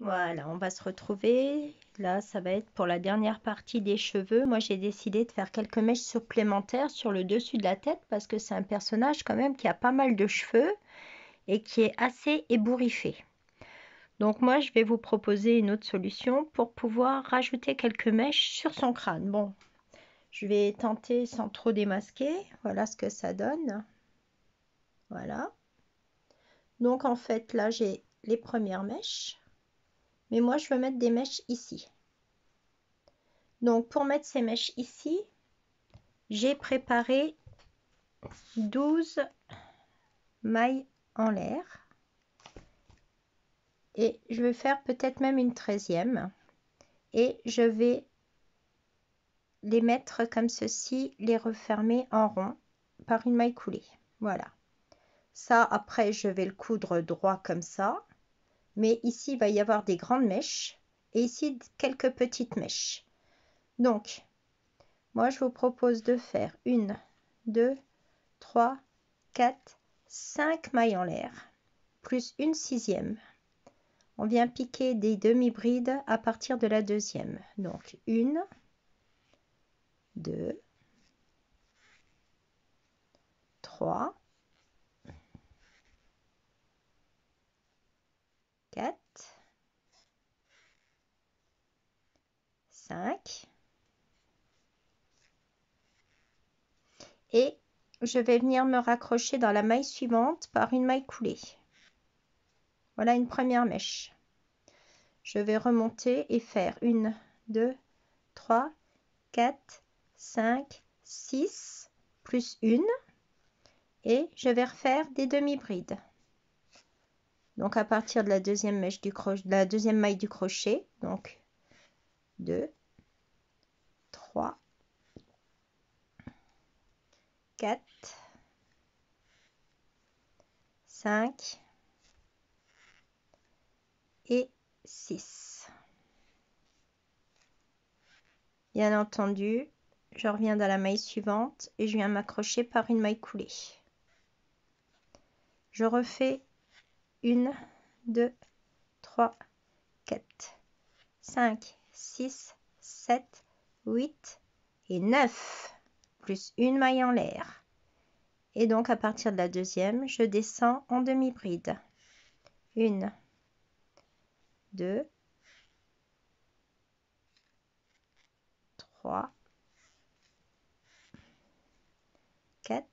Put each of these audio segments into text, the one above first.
Voilà, on va se retrouver. Là, ça va être pour la dernière partie des cheveux. Moi, j'ai décidé de faire quelques mèches supplémentaires sur le dessus de la tête parce que c'est un personnage quand même qui a pas mal de cheveux et qui est assez ébouriffé. Donc moi, je vais vous proposer une autre solution pour pouvoir rajouter quelques mèches sur son crâne. Bon, je vais tenter sans trop démasquer. Voilà ce que ça donne. Voilà. Donc en fait, là, j'ai les premières mèches. Mais moi, je veux mettre des mèches ici. Donc pour mettre ces mèches ici, j'ai préparé 12 mailles en l'air. Et je vais faire peut-être même une 13e. Et je vais les mettre comme ceci, les refermer en rond par une maille coulée. Voilà. Ça, après, je vais le coudre droit comme ça. Mais ici, il va y avoir des grandes mèches. Et ici, quelques petites mèches. Donc, moi, je vous propose de faire 1, 2, 3, 4, 5 mailles en l'air. Plus une 6e. On vient piquer des demi-brides à partir de la 2e. Donc, 1, 2, 3, 4, 5 et je vais venir me raccrocher dans la maille suivante par une maille coulée. Voilà une première mèche. Je vais remonter et faire 1, 2, 3, 4, 5, 6, plus une et je vais refaire des demi-brides. Donc à partir de la deuxième mèche du crochet, de la deuxième maille du crochet, donc 2, 3, 4, 5 et 6. Bien entendu, je reviens dans la maille suivante et je viens m'accrocher par une maille coulée. Je refais 1, 2, 3, 4, 5, 6, 7, 8 et 9, plus une maille en l'air. Et donc à partir de la deuxième, je descends en demi-bride. 1, 2, 3, 4,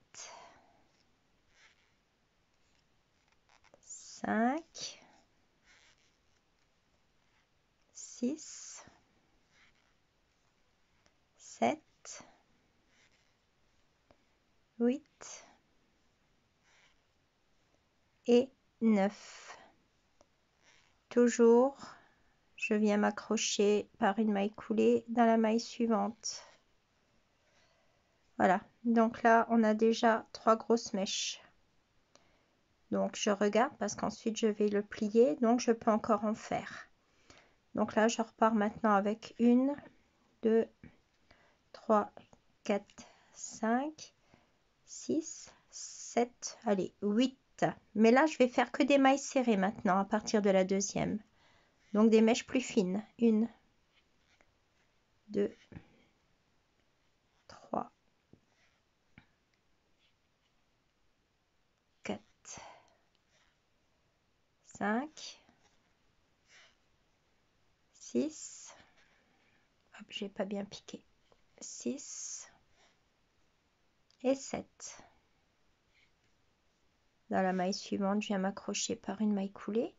5, 6, 7, 8 et 9. Toujours, je viens m'accrocher par une maille coulée dans la maille suivante. Voilà, donc là, on a déjà 3 grosses mèches. Donc, je regarde parce qu'ensuite, je vais le plier. Donc, je peux encore en faire. Donc là, je repars maintenant avec 1, 2, 3, 4, 5, 6, 7, allez, 8. Mais là, je vais faire que des mailles serrées maintenant à partir de la deuxième. Donc, des mèches plus fines. 1, 2, 3, 4, 5, 6, hop, j'ai pas bien piqué, 6 et 7. Dans la maille suivante, je viens m'accrocher par une maille coulée.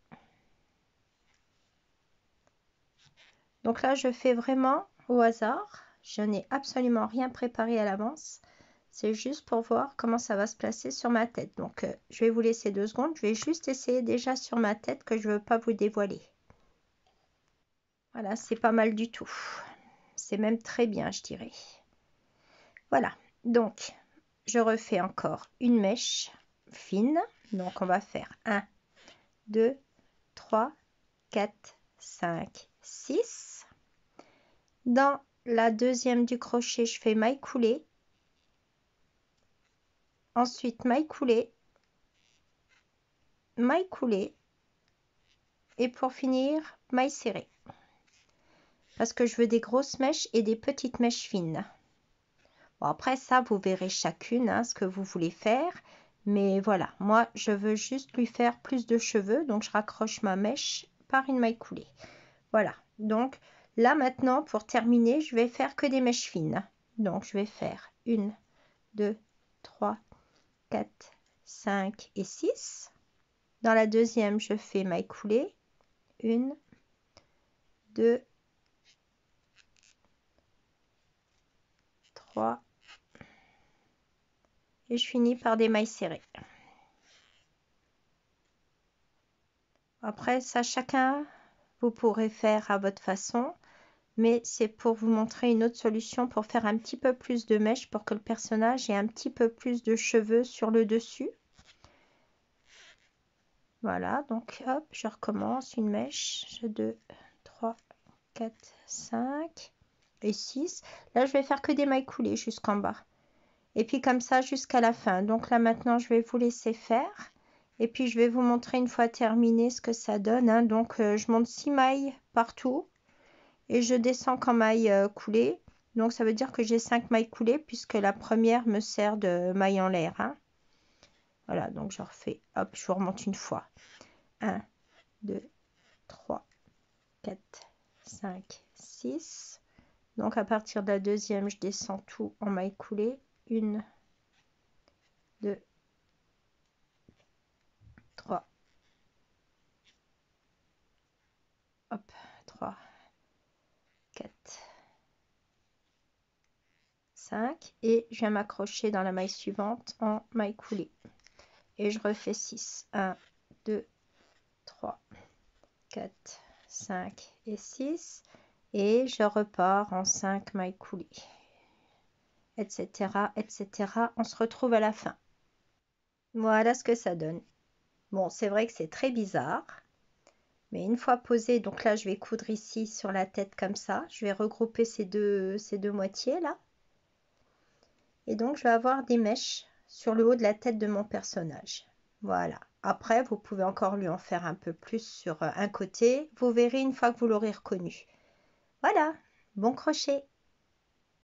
Donc là, je fais vraiment au hasard. Je n'ai absolument rien préparé à l'avance. C'est juste pour voir comment ça va se placer sur ma tête. Donc, je vais vous laisser 2 secondes. Je vais juste essayer déjà sur ma tête que je ne veux pas vous dévoiler. Voilà, c'est pas mal du tout. C'est même très bien, je dirais. Voilà, donc, je refais encore une mèche fine. Donc, on va faire 1, 2, 3, 4, 5, 6. Dans la deuxième du crochet, je fais maille coulée. Ensuite, maille coulée, maille coulée, et pour finir, maille serrée. Parce que je veux des grosses mèches et des petites mèches fines. Bon, après ça, vous verrez chacune hein, ce que vous voulez faire. Mais voilà, moi, je veux juste lui faire plus de cheveux. Donc, je raccroche ma mèche par une maille coulée. Voilà, donc là maintenant, pour terminer, je vais faire que des mèches fines. Donc, je vais faire 1, 2, 3, 4, 5 et 6. Dans la deuxième, je fais maille coulée. 1, 2, 3 et je finis par des mailles serrées. Après ça, chacun, vous pourrez faire à votre façon, mais c'est pour vous montrer une autre solution pour faire un petit peu plus de mèches pour que le personnage ait un petit peu plus de cheveux sur le dessus. Voilà, donc hop, je recommence une mèche, 2, 3, 4, 5 et 6. Là, je vais faire que des mailles coulées jusqu'en bas. Et puis comme ça jusqu'à la fin. Donc là, maintenant, je vais vous laisser faire. Et puis, je vais vous montrer une fois terminé ce que ça donne. Hein. Donc, je monte 6 mailles partout et je descends qu'en maille coulée. Donc, ça veut dire que j'ai 5 mailles coulées puisque la première me sert de maille en l'air. Hein. Voilà, donc je refais. Hop, je vous remonte une fois. 1, 2, 3, 4, 5, 6. Donc à partir de la deuxième, je descends tout en maille coulée. 1, 2, 3. Hop, 3, 4, 5. Et je viens m'accrocher dans la maille suivante en maille coulée. Et je refais 6. 1, 2, 3, 4, 5 et 6. Et je repars en 5 mailles coulées. Etc. etc. On se retrouve à la fin. Voilà ce que ça donne. Bon, c'est vrai que c'est très bizarre. Mais une fois posé, donc là, je vais coudre ici sur la tête comme ça. Je vais regrouper ces deux moitiés là. Et donc, je vais avoir des mèches sur le haut de la tête de mon personnage. Voilà. Après, vous pouvez encore lui en faire un peu plus sur un côté. Vous verrez une fois que vous l'aurez reconnu. Voilà. Bon crochet!